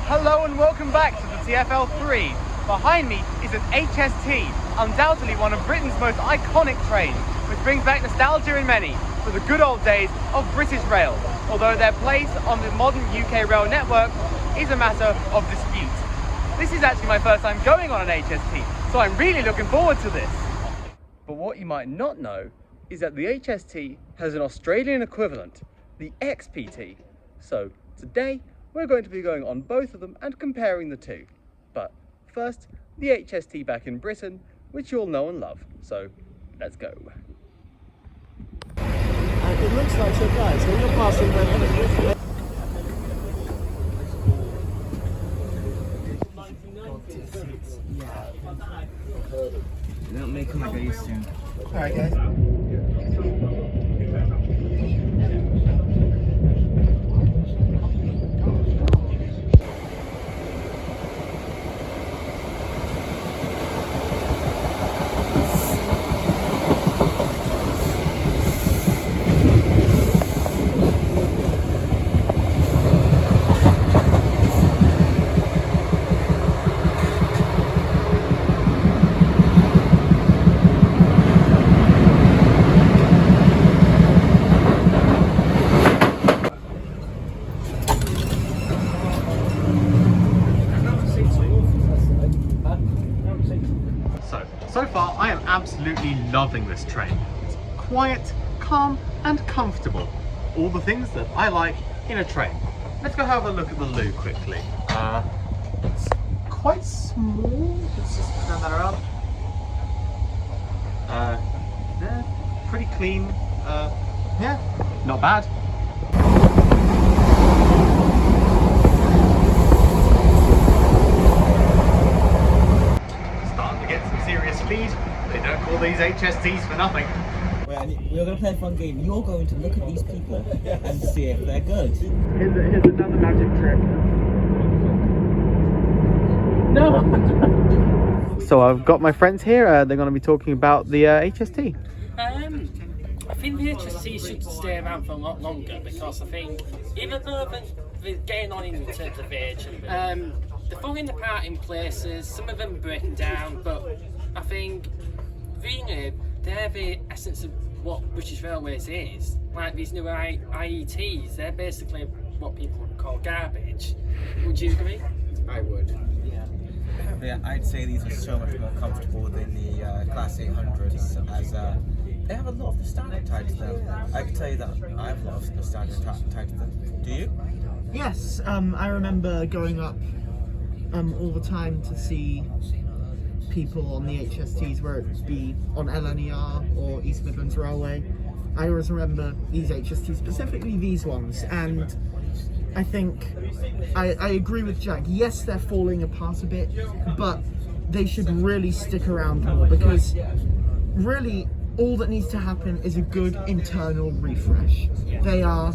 Hello and welcome back to the TfL3. Behind me is an HST, undoubtedly one of Britain's most iconic trains, which brings back nostalgia in many for the good old days of British rail, although their place on the modern UK rail network is a matter of dispute. This is actually my first time going on an HST, so I'm really looking forward to this. But what you might not know is that the HST has an Australian equivalent, the XPT. So today we're going to be going on both of them and comparing the two. But first, the HST back in Britain, which you all know and love. So let's go. It looks like so, guys. So you're passing the They don't make them like I used to. Alright, guys. So far I am absolutely loving this train. It's quiet, calm and comfortable. All the things that I like in a train. Let's go have a look at the loo quickly. It's quite small. Let's just turn that around. Yeah, pretty clean. Yeah, not bad. Speed. They don't call these HSTs for nothing. We're going to play a fun game. You're going to look at these people and see if they're good. Here's another magic trick. No! So I've got my friends here. They're going to be talking about the HST. I think the HST should stay around for a lot longer because I think even though they're getting on in terms of age, they're falling apart in places, some of them are breaking down, but I think really they're the essence of what British Railways is. Like these new IETs, they're basically what people would call garbage. Would you agree? I would. Yeah, I'd say these are so much more comfortable than the Class 800s as they have a lot of nostalgia tied to them. I can tell you that I have a lot of nostalgia tied to them. Do you? Yes, I remember growing up all the time to see people on the HSTs, whether it be on LNER or East Midlands Railway. I always remember these HSTs, specifically these ones, and I think I agree with Jack. Yes, they're falling apart a bit, but they should really stick around more, because really all that needs to happen is a good internal refresh. They are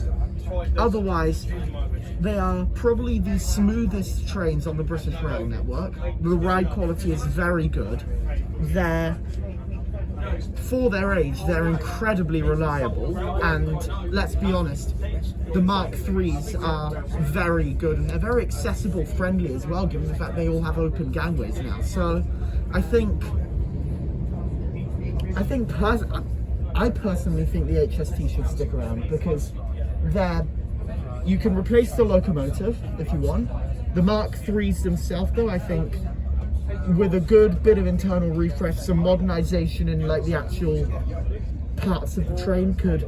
probably the smoothest trains on the British rail network. The ride quality is very good. For their age, they're incredibly reliable, and let's be honest, the Mark IIIs are very good, and they're very accessible friendly as well, given the fact they all have open gangways now. So I personally think the HST should stick around, because you can replace the locomotive if you want. The Mark IIIs themselves, though, I think with a good bit of internal refresh, some modernisation in like the actual parts of the train could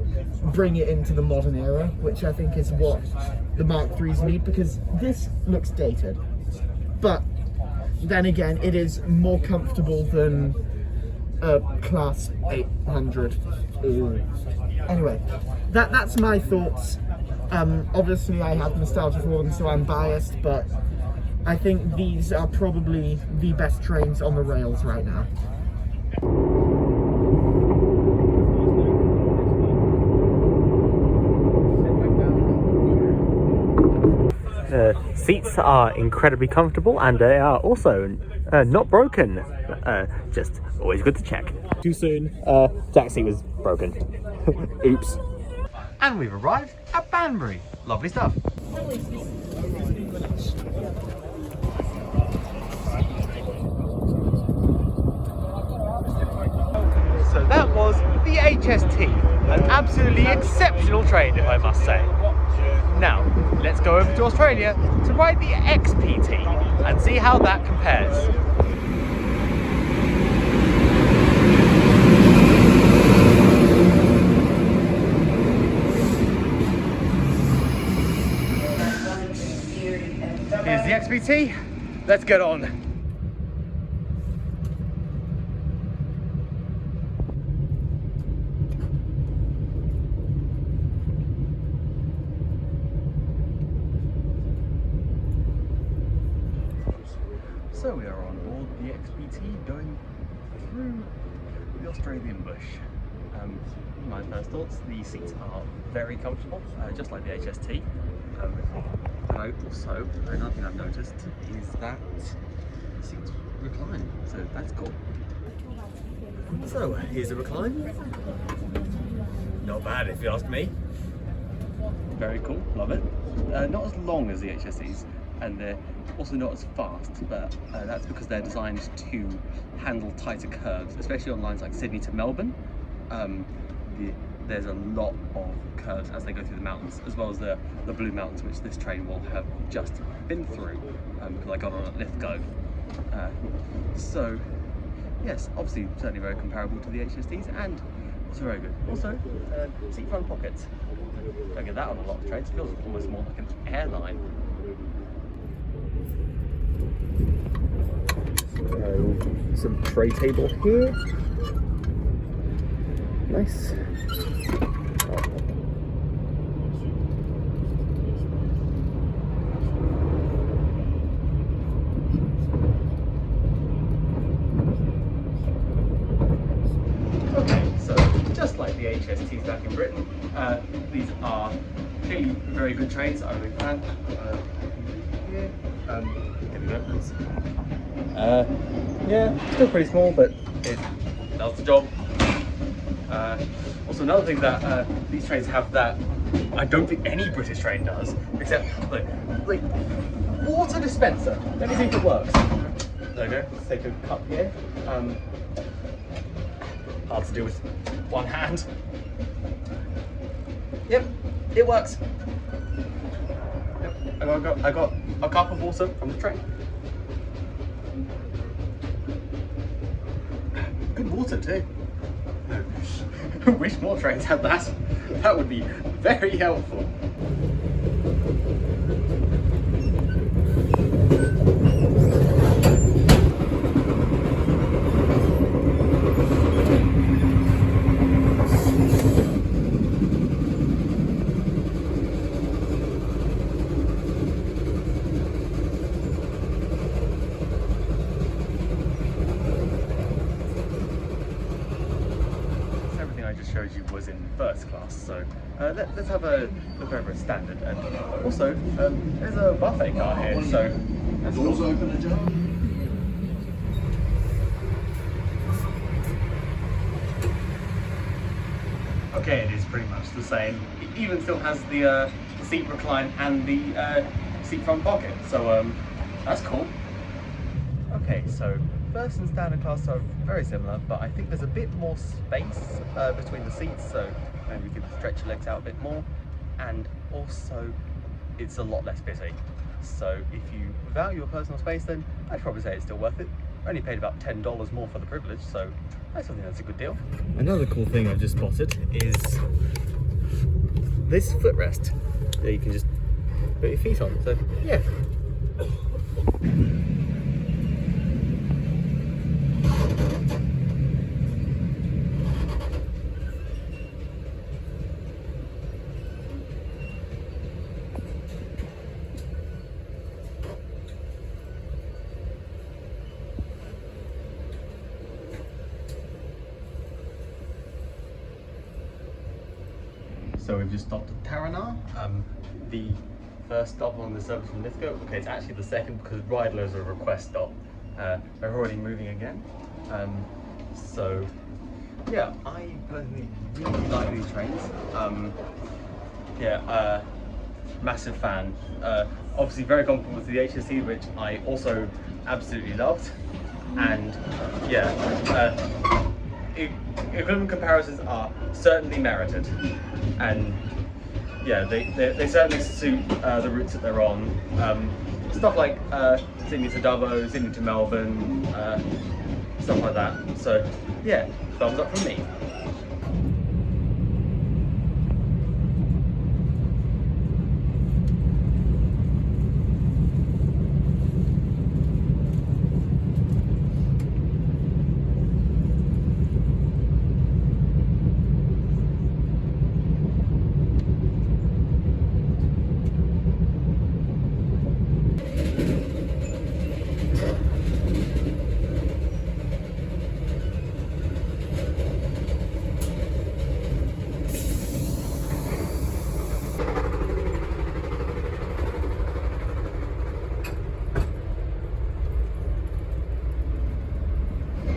bring it into the modern era, which I think is what the Mark IIIs need, because this looks dated. But then again, it is more comfortable than a Class 800. Anyway, that's my thoughts. Obviously I have nostalgia for them, so I'm biased, but I think these are probably the best trains on the rails right now. Seats are incredibly comfortable, and they are also not broken. Just always good to check. Too soon. Jack's seat was broken. Oops. And we've arrived at Banbury. Lovely stuff. So that was the HST, an absolutely exceptional train, if I must say. Now, let's go over to Australia to ride the XPT and see how that compares. Here's the XPT, let's get on. So we are on board the XPT going through the Australian bush. My first thoughts, the seats are very comfortable, just like the HST. And also, another thing I've noticed is that the seats recline, so that's cool. So here's the recline. Not bad if you ask me. Very cool, love it. Not as long as the HSTs, and they're also not as fast, but that's because they're designed to handle tighter curves, especially on lines like Sydney to Melbourne. There's a lot of curves as they go through the mountains, as well as the Blue Mountains, which this train will have just been through, because I got on at Lithgow. So yes, obviously certainly very comparable to the HSTs, and also very good. Also, seat front pockets. Don't get that on a lot of trains. It feels almost more like an airline. Some tray table here. Nice. Okay, so just like the HSTs back in Britain, these are clearly very good trains. I'm a big fan. Here, get the openers. Yeah, still pretty small, but it does the job. Also, another thing that these trains have that I don't think any British train does, except like water dispenser. Let me see if it works. There we go. Let's take a cup here. Hard to do with one hand. Yep, it works. Yep, I got a cup of water from the train. Good water too. Wish more trains had that. That would be very helpful. Showed you was in first class, so let's have a look over at standard. And also there's a buffet car here, so that's cool. Open a jar. Okay, it is pretty much the same. It even still has the seat recline and the seat front pocket, so that's cool. Okay, so first and standard class are very similar, but I think there's a bit more space between the seats, so maybe we can stretch your legs out a bit more, and also it's a lot less busy. So if you value your personal space, then I'd probably say it's still worth it. I only paid about $10 more for the privilege, so I still think that's a good deal. Another cool thing I've just spotted is this footrest that you can just put your feet on, so yeah. So we've just stopped at Taranah, the first stop on the service from Lithgow. Okay, it's actually the second because Rydler is a request stop. They're already moving again. So yeah, I personally really like these trains. massive fan. Obviously very comfortable with the HST, which I also absolutely loved. And yeah, equivalent comparisons are certainly merited. And yeah, they certainly suit the routes that they're on. Stuff like Sydney to Dubbo, Sydney to Melbourne, stuff like that. So yeah, thumbs up from me.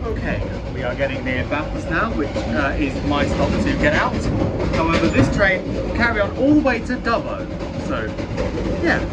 Okay, we are getting near Bathurst now, which is my stop to get out. However, this train will carry on all the way to Dubbo, so yeah.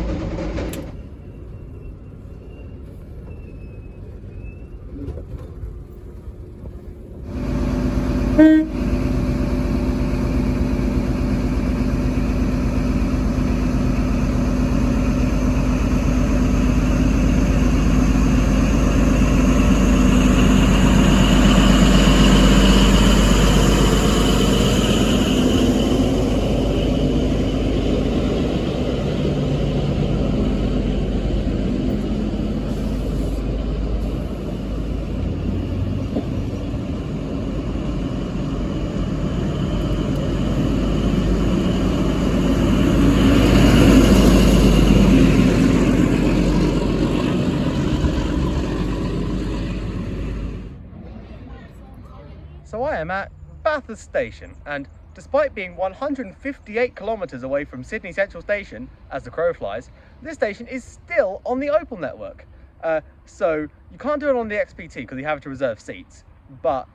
So I am at Bathurst Station, and despite being 158 kilometres away from Sydney Central Station, as the crow flies, this station is still on the Opal network. So you can't do it on the XPT because you have to reserve seats, but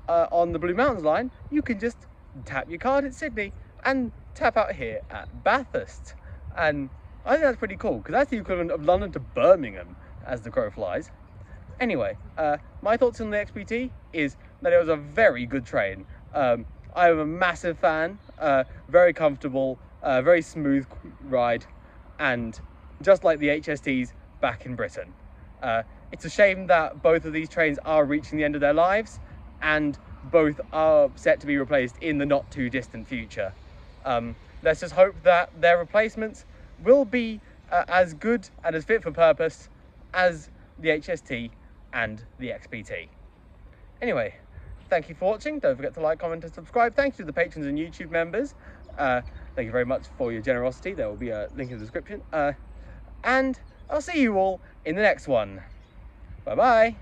on the Blue Mountains line, you can just tap your card at Sydney and tap out here at Bathurst. And I think that's pretty cool because that's the equivalent of London to Birmingham, as the crow flies. Anyway, my thoughts on the XPT is that it was a very good train. I am a massive fan, very comfortable, very smooth ride, and just like the HSTs back in Britain. It's a shame that both of these trains are reaching the end of their lives, and both are set to be replaced in the not too distant future. Let's just hope that their replacements will be as good and as fit for purpose as the HST and the XPT. Anyway, thank you for watching. Don't forget to like, comment and subscribe. Thank you to the patrons and YouTube members. Thank you very much for your generosity. There will be a link in the description. And I'll see you all in the next one. Bye bye.